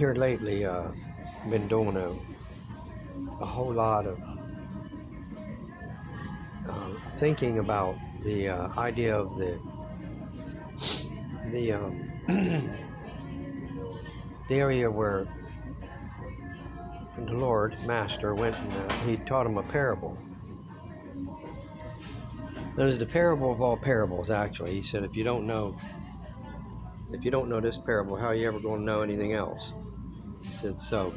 here lately, been doing a whole lot of thinking about the idea of the the area where the Lord Master went and he taught him a parable. There's the parable of all parables. Actually, he said, if you don't know this parable, how are you ever going to know anything else? He said, so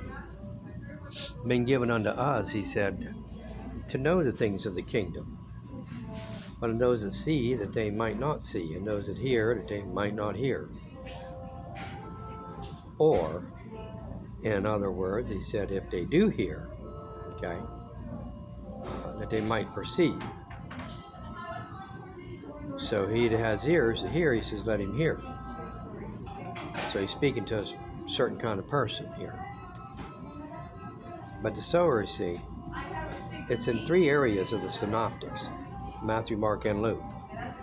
been given unto us, he said, to know the things of the kingdom, but in those that see, that they might not see, and those that hear, that they might not hear. Or, in other words, he said, if they do hear, okay, that they might perceive. So he that has ears to hear, he says, let him hear. So he's speaking to a certain kind of person here. But the sower, see, it's in 3 areas of the synoptics: Matthew, Mark, and Luke.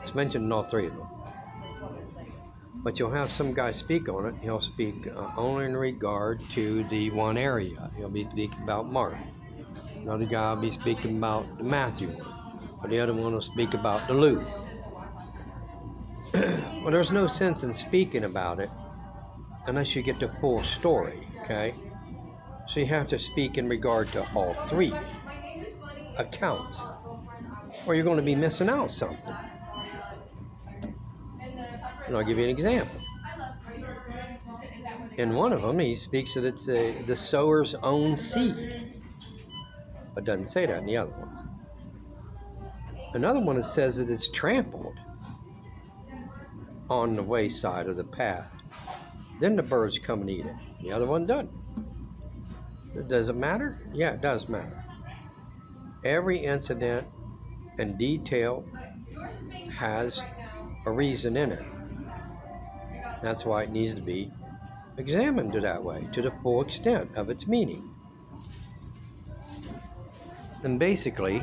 It's mentioned in all 3 of them. But you'll have some guy speak on it. He'll speak only in regard to the one area. He'll be speaking about Mark. Another guy will be speaking about the Matthew one. Or the other one will speak about the Luke. Well, there's no sense in speaking about it unless you get the full story, okay? So you have to speak in regard to all 3 accounts, or you're going to be missing out something. And I'll give you an example. In one of them, he speaks that it's the sower's own seed, but doesn't say that in the other one. Another one, it says that it's trampled on the wayside of the path. Then the birds come and eat it. The other one doesn't. Does it matter? Yeah, it does matter. Every incident and detail has a reason in it. That's why it needs to be examined that way, to the full extent of its meaning. And basically,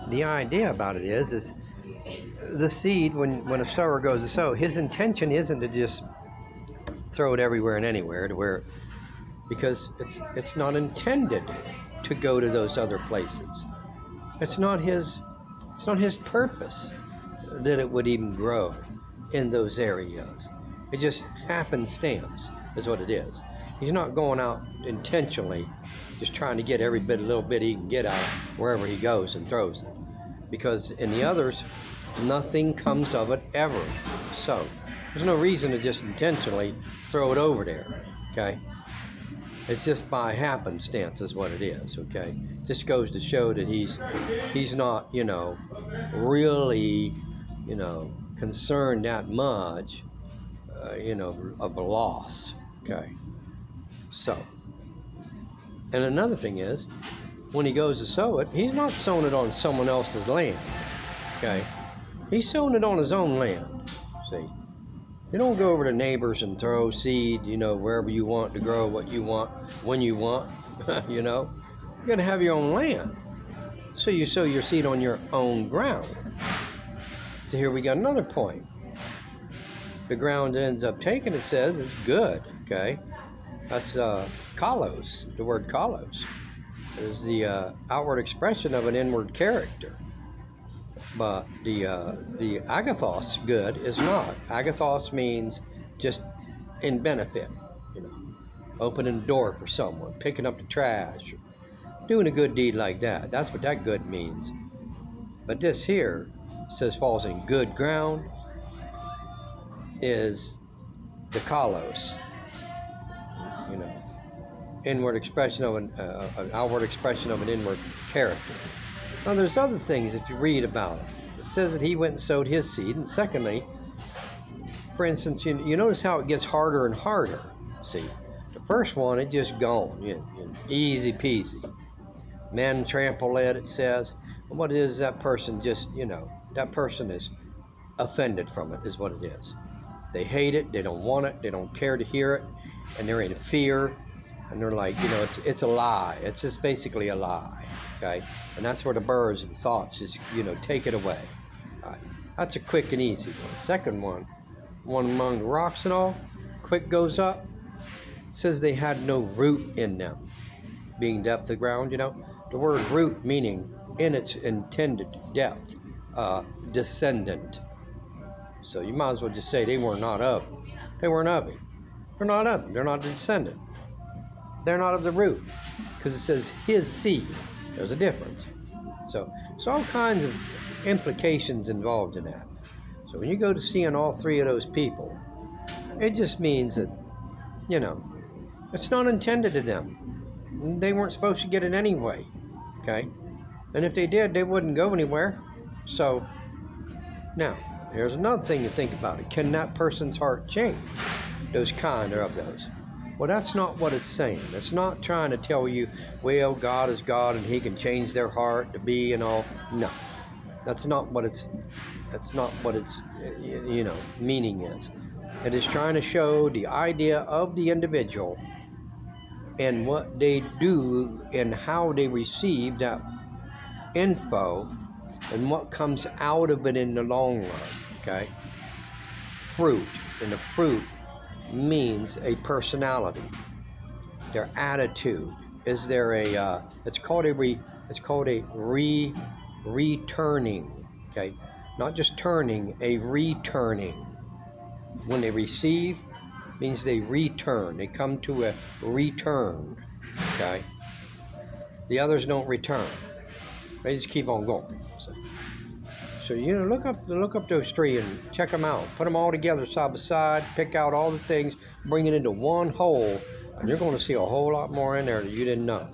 the idea about it is the seed, when a sower goes to sow, his intention isn't to just throw it everywhere and anywhere, because it's not intended to go to those other places. It's not his purpose that it would even grow in those areas. It just happenstance is what it is. He's not going out intentionally just trying to get every little bit he can get out wherever he goes and throws it. Because in the others, nothing comes of it ever. So there's no reason to just intentionally throw it over there, okay? It's just by happenstance is what it is, okay? Just goes to show that he's not, really, concerned that much, of a loss, okay? So, and another thing is, when he goes to sow it, he's not sowing it on someone else's land, okay? He's sowing it on his own land, see? You don't go over to neighbors and throw seed, wherever you want to grow what you want, when you want, You got to have your own land. So you sow your seed on your own ground. So here we got another point. The ground that ends up taking, it says, is good, okay? That's kalos, the word kalos. It is the outward expression of an inward character. But the agathos, good, is not. Agathos means just in benefit, opening the door for someone, picking up the trash, doing a good deed like that. That's what that good means. But this here says falls in good ground is the kalos, inward expression of an outward expression of an inward character. Now there's other things if you read about it. It says that he went and sowed his seed, and secondly, for instance, you notice how it gets harder and harder. See, the first one, it just gone, easy peasy. Men trample it says. And what it is, that person just, that person is offended from it, is what it is. They hate it, they don't want it, they don't care to hear it, and they're in fear, and they're like, it's a lie. It's just basically a lie, okay? And that's where the birds, the thoughts, just, take it away. All right. That's a quick and easy one. Second one among the rocks and all, quick goes up, It says they had no root in them, being depth of ground, you know. The word root meaning in its intended depth, descendant. So you might as well just say they were not of him. They weren't of him. They're not of him. They're not the descendant. They're not of the root. Because it says his seed. There's a difference. So there's all kinds of implications involved in that. So when you go to seeing all three of those people, it just means that, you know, it's not intended to them. They weren't supposed to get it anyway. Okay? And if they did, they wouldn't go anywhere. So now, here's another thing to think about. It. Can that person's heart change? Those kind or of those. Well, that's not what it's saying. It's not trying to tell you, well, God is God and he can change their heart to be and all. No. That's not what its meaning is. It is trying to show the idea of the individual and what they do and how they receive that info and what comes out of it in the long run. Okay? Fruit. And the fruit means a personality, their attitude. Is there a it's called a returning, okay? Not just turning, a returning. When they receive, means they return. They come to a return, okay? The others don't return. They just keep on going. So you know, look up those three and check them out. Put them all together side by side. Pick out all the things, bring it into one whole, and you're going to see a whole lot more in there that you didn't know.